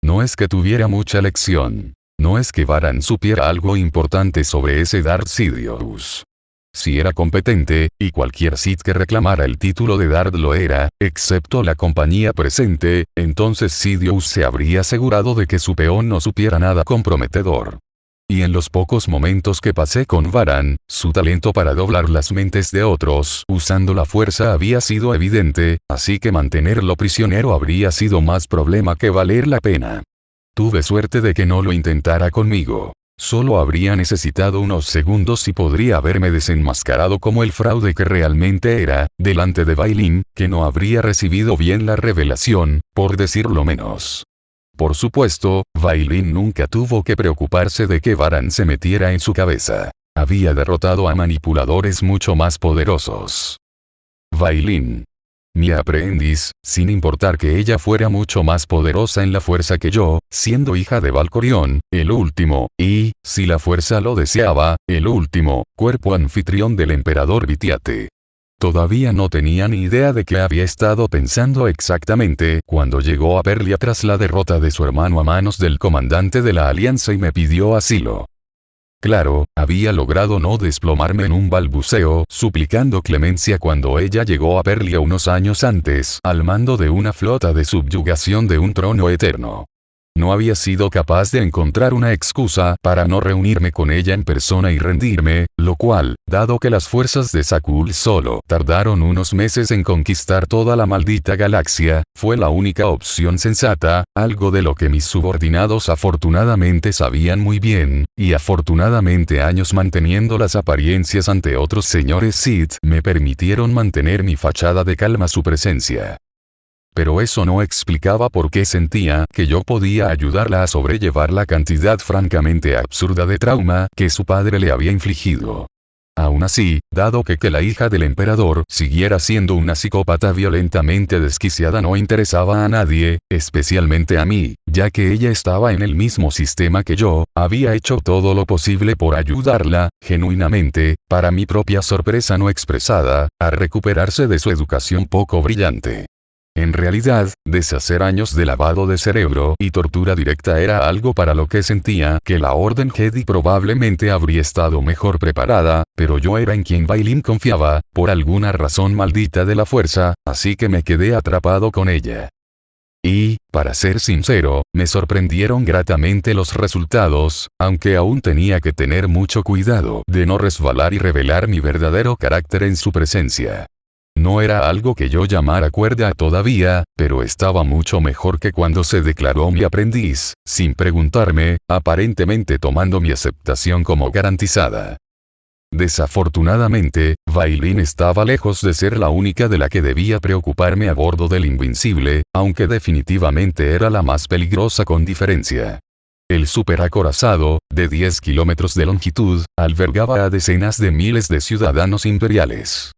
No es que tuviera mucha lección. No es que Varan supiera algo importante sobre ese Darth Sidious. Si era competente, y cualquier Sith que reclamara el título de Darth lo era, excepto la compañía presente, entonces Sidious se habría asegurado de que su peón no supiera nada comprometedor. Y en los pocos momentos que pasé con Varan, su talento para doblar las mentes de otros usando la fuerza había sido evidente, así que mantenerlo prisionero habría sido más problema que valer la pena. Tuve suerte de que no lo intentara conmigo. Solo habría necesitado unos segundos y podría haberme desenmascarado como el fraude que realmente era, delante de Vailin, que no habría recibido bien la revelación, por decirlo menos. Por supuesto, Vailin nunca tuvo que preocuparse de que Varan se metiera en su cabeza. Había derrotado a manipuladores mucho más poderosos. Vailin. Mi aprendiz, sin importar que ella fuera mucho más poderosa en la fuerza que yo, siendo hija de Valkorion, el último, y, si la fuerza lo deseaba, el último, cuerpo anfitrión del emperador Vitiate. Todavía no tenía ni idea de qué había estado pensando exactamente cuando llegó a Perlia tras la derrota de su hermano a manos del comandante de la Alianza y me pidió asilo. Claro, había logrado no desplomarme en un balbuceo suplicando clemencia cuando ella llegó a Perlia unos años antes al mando de una flota de subyugación de un trono eterno. No había sido capaz de encontrar una excusa para no reunirme con ella en persona y rendirme, lo cual, dado que las fuerzas de Sakul solo tardaron unos meses en conquistar toda la maldita galaxia, fue la única opción sensata, algo de lo que mis subordinados afortunadamente sabían muy bien, y afortunadamente años manteniendo las apariencias ante otros señores Sith me permitieron mantener mi fachada de calma su presencia. Pero eso no explicaba por qué sentía que yo podía ayudarla a sobrellevar la cantidad francamente absurda de trauma que su padre le había infligido. Aún así, dado que la hija del emperador siguiera siendo una psicópata violentamente desquiciada no interesaba a nadie, especialmente a mí, ya que ella estaba en el mismo sistema que yo, había hecho todo lo posible por ayudarla, genuinamente, para mi propia sorpresa no expresada, a recuperarse de su educación poco brillante. En realidad, deshacer años de lavado de cerebro y tortura directa era algo para lo que sentía que la Orden Jedi probablemente habría estado mejor preparada, pero yo era en quien Bailin confiaba, por alguna razón maldita de la fuerza, así que me quedé atrapado con ella. Y, para ser sincero, me sorprendieron gratamente los resultados, aunque aún tenía que tener mucho cuidado de no resbalar y revelar mi verdadero carácter en su presencia. No era algo que yo llamara cuerda todavía, pero estaba mucho mejor que cuando se declaró mi aprendiz, sin preguntarme, aparentemente tomando mi aceptación como garantizada. Desafortunadamente, Bailin estaba lejos de ser la única de la que debía preocuparme a bordo del Invencible, aunque definitivamente era la más peligrosa con diferencia. El superacorazado, de 10 kilómetros de longitud, albergaba a decenas de miles de ciudadanos imperiales.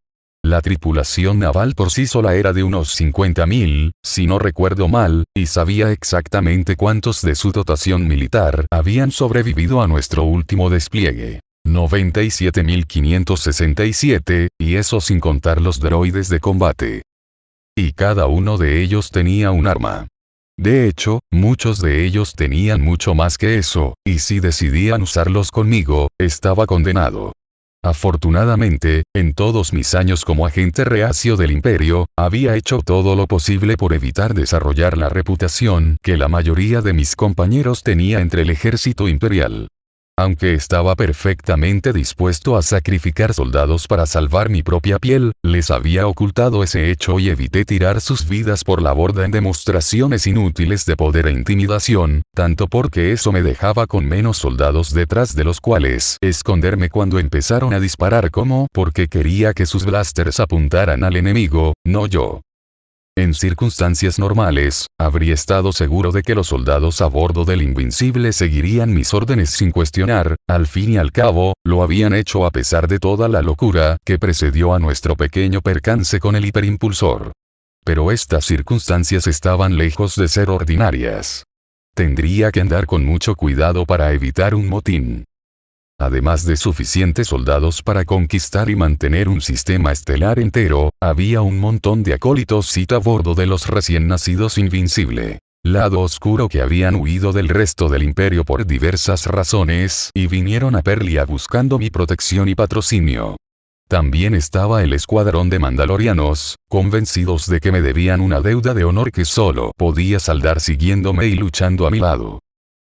La tripulación naval por sí sola era de unos 50.000, si no recuerdo mal, y sabía exactamente cuántos de su dotación militar habían sobrevivido a nuestro último despliegue. 97.567, y eso sin contar los droides de combate. Y cada uno de ellos tenía un arma. De hecho, muchos de ellos tenían mucho más que eso, y si decidían usarlos conmigo, estaba condenado. Afortunadamente, en todos mis años como agente reacio del Imperio, había hecho todo lo posible por evitar desarrollar la reputación que la mayoría de mis compañeros tenía entre el ejército imperial. Aunque estaba perfectamente dispuesto a sacrificar soldados para salvar mi propia piel, les había ocultado ese hecho y evité tirar sus vidas por la borda en demostraciones inútiles de poder e intimidación, tanto porque eso me dejaba con menos soldados detrás de los cuales esconderme cuando empezaron a disparar como porque quería que sus blasters apuntaran al enemigo, no yo. En circunstancias normales, habría estado seguro de que los soldados a bordo del Invencible seguirían mis órdenes sin cuestionar, al fin y al cabo, lo habían hecho a pesar de toda la locura que precedió a nuestro pequeño percance con el hiperimpulsor. Pero estas circunstancias estaban lejos de ser ordinarias. Tendría que andar con mucho cuidado para evitar un motín. Además de suficientes soldados para conquistar y mantener un sistema estelar entero, había un montón de acólitos Sith a bordo de los recién nacidos Invincible. Lado oscuro que habían huido del resto del imperio por diversas razones y vinieron a Perlia buscando mi protección y patrocinio. También estaba el escuadrón de mandalorianos, convencidos de que me debían una deuda de honor que solo podía saldar siguiéndome y luchando a mi lado.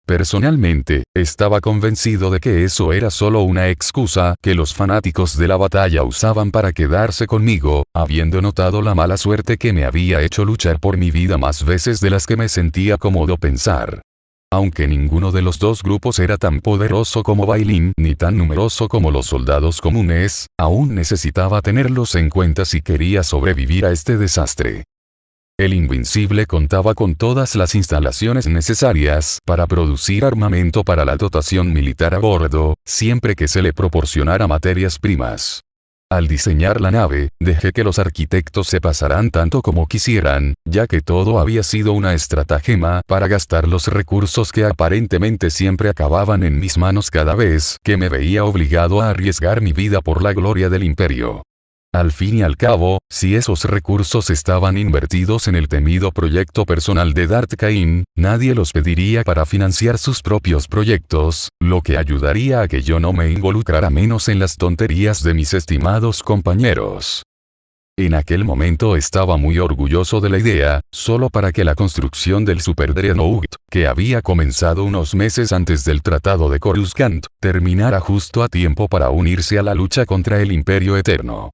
Personalmente, estaba convencido de que eso era solo una excusa que los fanáticos de la batalla usaban para quedarse conmigo, habiendo notado la mala suerte que me había hecho luchar por mi vida más veces de las que me sentía cómodo pensar. Aunque ninguno de los dos grupos era tan poderoso como Bailin ni tan numeroso como los soldados comunes, aún necesitaba tenerlos en cuenta si quería sobrevivir a este desastre. El Invencible contaba con todas las instalaciones necesarias para producir armamento para la dotación militar a bordo, siempre que se le proporcionara materias primas. Al diseñar la nave, dejé que los arquitectos se pasaran tanto como quisieran, ya que todo había sido una estratagema para gastar los recursos que aparentemente siempre acababan en mis manos cada vez que me veía obligado a arriesgar mi vida por la gloria del Imperio. Al fin y al cabo, si esos recursos estaban invertidos en el temido proyecto personal de Darth Cain, nadie los pediría para financiar sus propios proyectos, lo que ayudaría a que yo no me involucrara menos en las tonterías de mis estimados compañeros. En aquel momento estaba muy orgulloso de la idea, solo para que la construcción del Super Dreadnought, que había comenzado unos meses antes del Tratado de Coruscant, terminara justo a tiempo para unirse a la lucha contra el Imperio Eterno.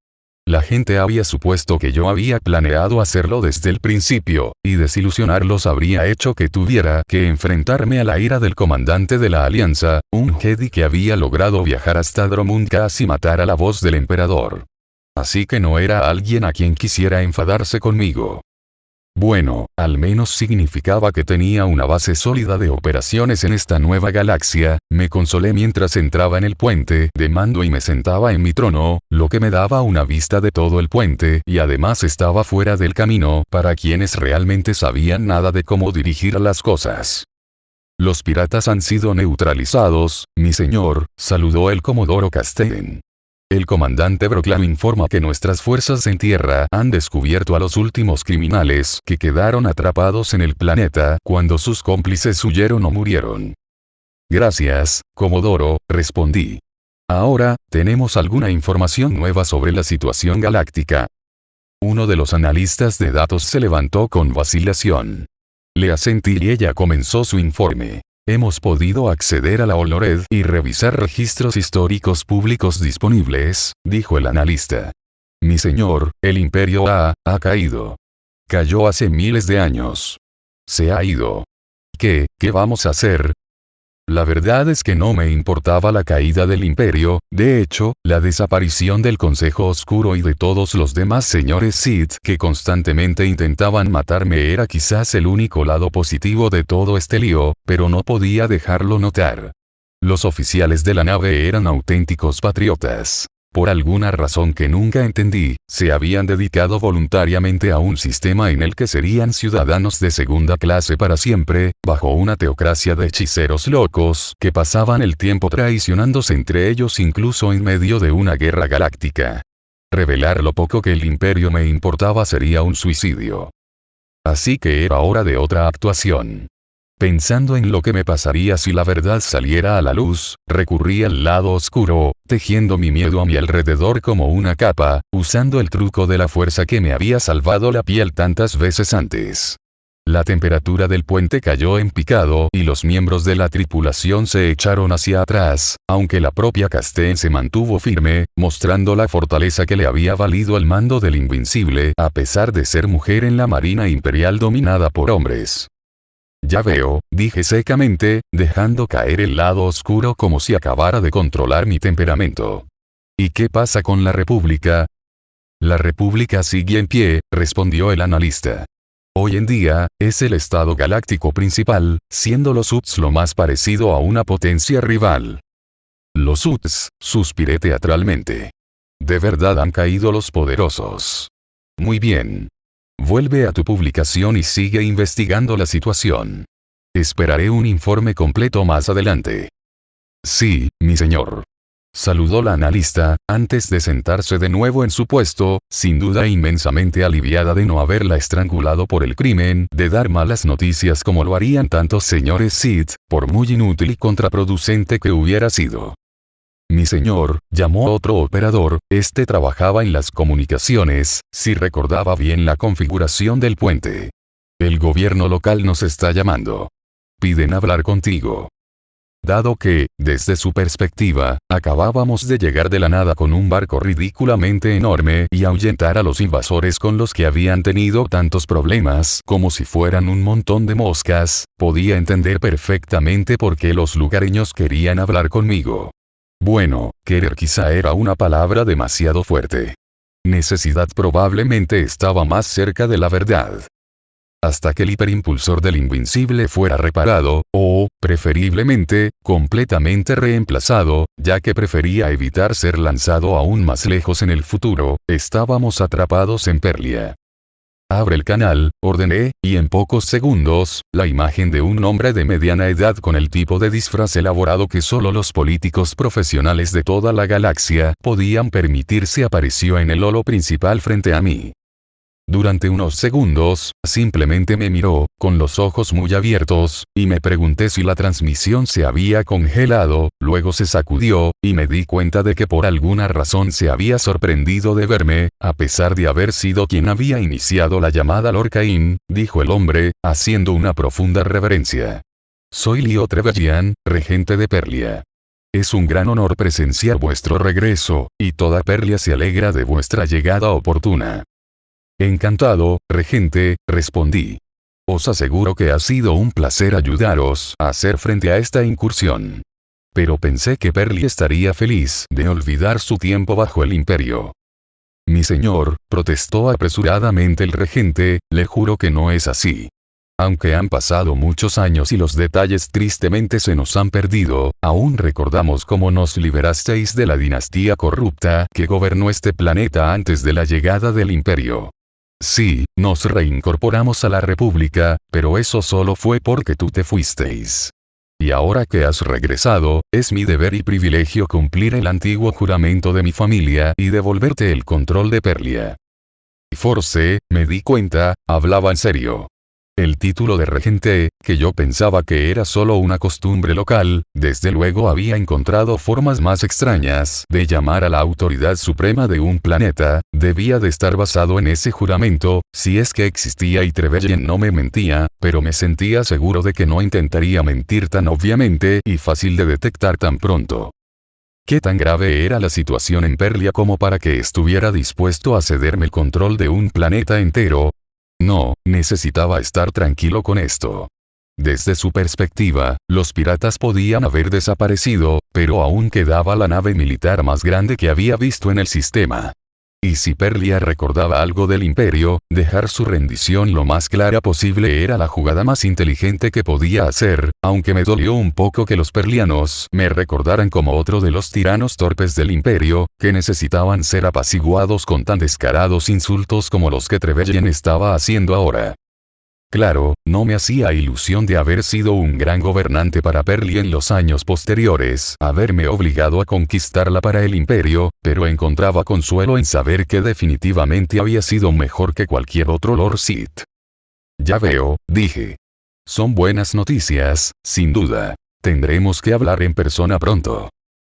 La gente había supuesto que yo había planeado hacerlo desde el principio, y desilusionarlos habría hecho que tuviera que enfrentarme a la ira del comandante de la Alianza, un Jedi que había logrado viajar hasta Dromund-Kaas y matar a la voz del emperador. Así que no era alguien a quien quisiera enfadarse conmigo. Bueno, al menos significaba que tenía una base sólida de operaciones en esta nueva galaxia. Me consolé mientras entraba en el puente de mando y me sentaba en mi trono, lo que me daba una vista de todo el puente y además estaba fuera del camino para quienes realmente sabían nada de cómo dirigir las cosas. Los piratas han sido neutralizados, mi señor, saludó el comodoro Castaigne. El comandante Brocklaham informa que nuestras fuerzas en tierra han descubierto a los últimos criminales que quedaron atrapados en el planeta cuando sus cómplices huyeron o murieron. Gracias, comodoro, respondí. Ahora, ¿tenemos alguna información nueva sobre la situación galáctica? Uno de los analistas de datos se levantó con vacilación. Le asentí y ella comenzó su informe. Hemos podido acceder a la Olored y revisar registros históricos públicos disponibles, dijo el analista. Mi señor, el imperio ha caído. Cayó hace miles de años. Se ha ido. ¿Qué vamos a hacer? La verdad es que no me importaba la caída del imperio, de hecho, la desaparición del Consejo Oscuro y de todos los demás señores Sith que constantemente intentaban matarme era quizás el único lado positivo de todo este lío, pero no podía dejarlo notar. Los oficiales de la nave eran auténticos patriotas. Por alguna razón que nunca entendí, se habían dedicado voluntariamente a un sistema en el que serían ciudadanos de segunda clase para siempre, bajo una teocracia de hechiceros locos que pasaban el tiempo traicionándose entre ellos incluso en medio de una guerra galáctica. Revelar lo poco que el imperio me importaba sería un suicidio. Así que era hora de otra actuación. Pensando en lo que me pasaría si la verdad saliera a la luz, recurrí al lado oscuro, tejiendo mi miedo a mi alrededor como una capa, usando el truco de la fuerza que me había salvado la piel tantas veces antes. La temperatura del puente cayó en picado y los miembros de la tripulación se echaron hacia atrás, aunque la propia Castaigne se mantuvo firme, mostrando la fortaleza que le había valido el mando del Invencible a pesar de ser mujer en la Marina Imperial dominada por hombres. Ya veo, dije secamente, dejando caer el lado oscuro como si acabara de controlar mi temperamento. ¿Y qué pasa con la República? La República sigue en pie, respondió el analista. Hoy en día, es el estado galáctico principal, siendo los Uts lo más parecido a una potencia rival. Los Uts, suspiré teatralmente. De verdad han caído los poderosos. Muy bien. Vuelve a tu publicación y sigue investigando la situación. Esperaré un informe completo más adelante. Sí, mi señor. Saludó la analista, antes de sentarse de nuevo en su puesto, sin duda inmensamente aliviada de no haberla estrangulado por el crimen de dar malas noticias como lo harían tantos señores Sith, por muy inútil y contraproducente que hubiera sido. Mi señor, llamó otro operador, este trabajaba en las comunicaciones, si recordaba bien la configuración del puente. El gobierno local nos está llamando. Piden hablar contigo. Dado que, desde su perspectiva, acabábamos de llegar de la nada con un barco ridículamente enorme y ahuyentar a los invasores con los que habían tenido tantos problemas como si fueran un montón de moscas, podía entender perfectamente por qué los lugareños querían hablar conmigo. Bueno, querer quizá era una palabra demasiado fuerte. Necesidad probablemente estaba más cerca de la verdad. Hasta que el hiperimpulsor del Invencible fuera reparado, o, preferiblemente, completamente reemplazado, ya que prefería evitar ser lanzado aún más lejos en el futuro, estábamos atrapados en Perlia. Abre el canal, ordené, y en pocos segundos, la imagen de un hombre de mediana edad con el tipo de disfraz elaborado que solo los políticos profesionales de toda la galaxia podían permitirse apareció en el holo principal frente a mí. Durante unos segundos, simplemente me miró, con los ojos muy abiertos, y me pregunté si la transmisión se había congelado, luego se sacudió, y me di cuenta de que por alguna razón se había sorprendido de verme, a pesar de haber sido quien había iniciado la llamada Lorcaín, dijo el hombre, haciendo una profunda reverencia. Soy Leo Trevelyan, regente de Perlia. Es un gran honor presenciar vuestro regreso, y toda Perlia se alegra de vuestra llegada oportuna. Encantado, regente, respondí. Os aseguro que ha sido un placer ayudaros a hacer frente a esta incursión. Pero pensé que Perlia estaría feliz de olvidar su tiempo bajo el imperio. Mi señor, protestó apresuradamente el regente, le juro que no es así. Aunque han pasado muchos años y los detalles tristemente se nos han perdido, aún recordamos cómo nos liberasteis de la dinastía corrupta que gobernó este planeta antes de la llegada del imperio. Sí, nos reincorporamos a la República, pero eso solo fue porque tú te fuisteis. Y ahora que has regresado, es mi deber y privilegio cumplir el antiguo juramento de mi familia y devolverte el control de Perlia. Force, me di cuenta, hablaba en serio. El título de regente, que yo pensaba que era solo una costumbre local, desde luego había encontrado formas más extrañas de llamar a la autoridad suprema de un planeta, debía de estar basado en ese juramento, si es que existía y Trevelyan no me mentía, pero me sentía seguro de que no intentaría mentir tan obviamente y fácil de detectar tan pronto. ¿Qué tan grave era la situación en Perlia como para que estuviera dispuesto a cederme el control de un planeta entero? No, necesitaba estar tranquilo con esto. Desde su perspectiva, los piratas podían haber desaparecido, pero aún quedaba la nave militar más grande que había visto en el sistema. Y si Perlia recordaba algo del imperio, dejar su rendición lo más clara posible era la jugada más inteligente que podía hacer, aunque me dolió un poco que los perlianos me recordaran como otro de los tiranos torpes del imperio, que necesitaban ser apaciguados con tan descarados insultos como los que Trevelyan estaba haciendo ahora. Claro, no me hacía ilusión de haber sido un gran gobernante para Perlia en los años posteriores, haberme obligado a conquistarla para el imperio, pero encontraba consuelo en saber que definitivamente había sido mejor que cualquier otro Lord Sith. Ya veo, dije. Son buenas noticias, sin duda. Tendremos que hablar en persona pronto.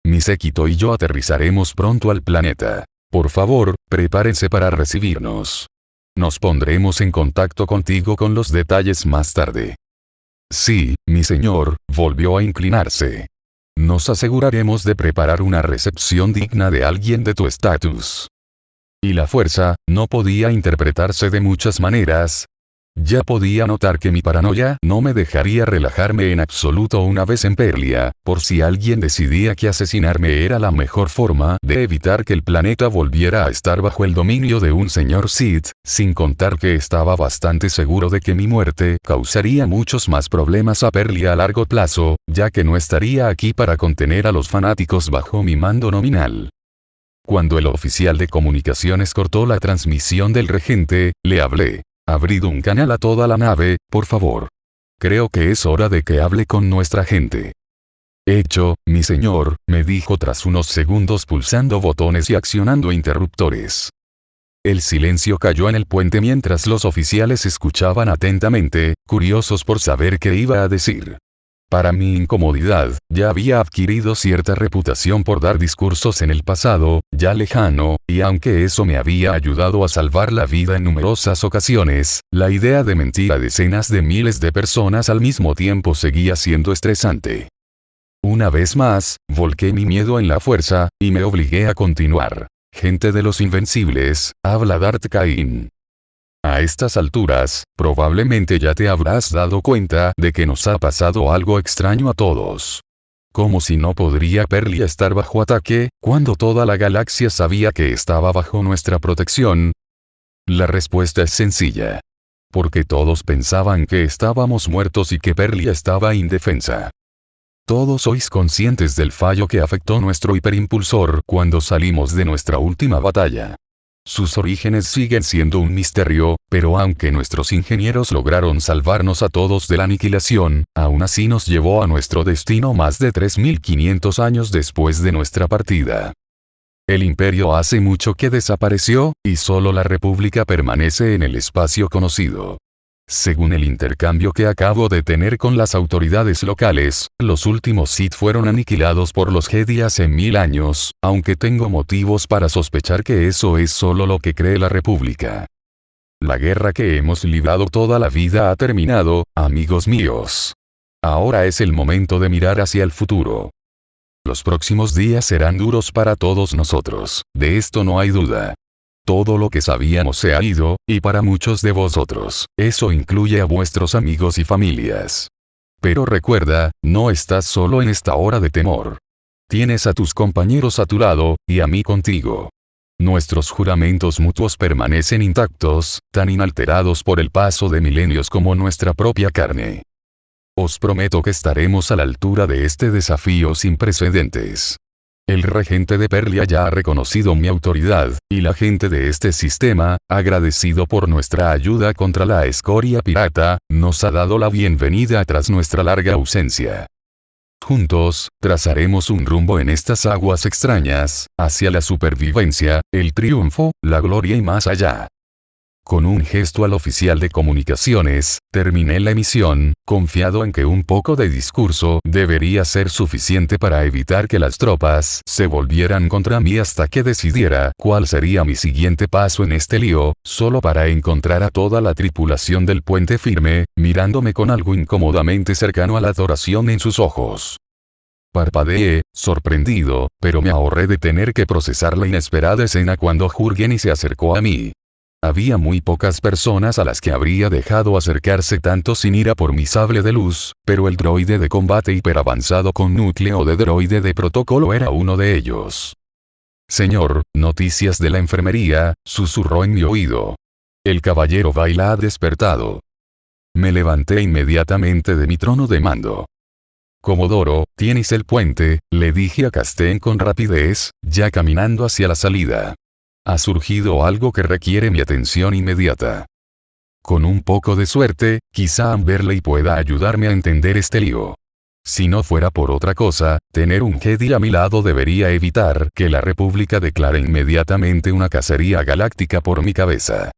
Mi séquito y yo aterrizaremos pronto al planeta. Por favor, prepárense para recibirnos. Nos pondremos en contacto contigo con los detalles más tarde. Sí, mi señor, volvió a inclinarse. Nos aseguraremos de preparar una recepción digna de alguien de tu estatus. Y la fuerza, no podía interpretarse de muchas maneras. Ya podía notar que mi paranoia no me dejaría relajarme en absoluto una vez en Perlia, por si alguien decidía que asesinarme era la mejor forma de evitar que el planeta volviera a estar bajo el dominio de un señor Sith, sin contar que estaba bastante seguro de que mi muerte causaría muchos más problemas a Perlia a largo plazo, ya que no estaría aquí para contener a los fanáticos bajo mi mando nominal. Cuando el oficial de comunicaciones cortó la transmisión del regente, le hablé. Abrid un canal a toda la nave, por favor. Creo que es hora de que hable con nuestra gente. Hecho, mi señor, me dijo tras unos segundos pulsando botones y accionando interruptores. El silencio cayó en el puente mientras los oficiales escuchaban atentamente, curiosos por saber qué iba a decir. Para mi incomodidad, ya había adquirido cierta reputación por dar discursos en el pasado, ya lejano, y aunque eso me había ayudado a salvar la vida en numerosas ocasiones, la idea de mentir a decenas de miles de personas al mismo tiempo seguía siendo estresante. Una vez más, volqué mi miedo en la fuerza, y me obligué a continuar. Gente de los Invencibles, habla Darth Cain. A estas alturas, probablemente ya te habrás dado cuenta de que nos ha pasado algo extraño a todos. Como si no podría Perlia estar bajo ataque, cuando toda la galaxia sabía que estaba bajo nuestra protección. La respuesta es sencilla. Porque todos pensaban que estábamos muertos y que Perlia estaba indefensa. Todos sois conscientes del fallo que afectó nuestro hiperimpulsor cuando salimos de nuestra última batalla. Sus orígenes siguen siendo un misterio, pero aunque nuestros ingenieros lograron salvarnos a todos de la aniquilación, aún así nos llevó a nuestro destino más de 3500 años después de nuestra partida. El imperio hace mucho que desapareció, y solo la república permanece en el espacio conocido. Según el intercambio que acabo de tener con las autoridades locales, los últimos Sith fueron aniquilados por los Jedi hace 1000 años, aunque tengo motivos para sospechar que eso es solo lo que cree la República. La guerra que hemos librado toda la vida ha terminado, amigos míos. Ahora es el momento de mirar hacia el futuro. Los próximos días serán duros para todos nosotros, de esto no hay duda. Todo lo que sabíamos se ha ido, y para muchos de vosotros, eso incluye a vuestros amigos y familias. Pero recuerda, no estás solo en esta hora de temor. Tienes a tus compañeros a tu lado, y a mí contigo. Nuestros juramentos mutuos permanecen intactos, tan inalterados por el paso de milenios como nuestra propia carne. Os prometo que estaremos a la altura de este desafío sin precedentes. El regente de Perlia ya ha reconocido mi autoridad, y la gente de este sistema, agradecido por nuestra ayuda contra la escoria pirata, nos ha dado la bienvenida tras nuestra larga ausencia. Juntos, trazaremos un rumbo en estas aguas extrañas, hacia la supervivencia, el triunfo, la gloria y más allá. Con un gesto al oficial de comunicaciones, terminé la emisión, confiado en que un poco de discurso debería ser suficiente para evitar que las tropas se volvieran contra mí hasta que decidiera cuál sería mi siguiente paso en este lío, solo para encontrar a toda la tripulación del puente firme, mirándome con algo incómodamente cercano a la adoración en sus ojos. Parpadeé, sorprendido, pero me ahorré de tener que procesar la inesperada escena cuando Jurgen se acercó a mí. Había muy pocas personas a las que habría dejado acercarse tanto sin ira por mi sable de luz, pero el droide de combate hiperavanzado con núcleo de droide de protocolo era uno de ellos. «Señor, noticias de la enfermería», susurró en mi oído. «El caballero Baila ha despertado». Me levanté inmediatamente de mi trono de mando. «Comodoro, tienes el puente», le dije a Castén con rapidez, ya caminando hacia la salida. «Ha surgido algo que requiere mi atención inmediata. Con un poco de suerte, quizá Amberley pueda ayudarme a entender este lío. Si no fuera por otra cosa, tener un Jedi a mi lado debería evitar que la República declare inmediatamente una cacería galáctica por mi cabeza».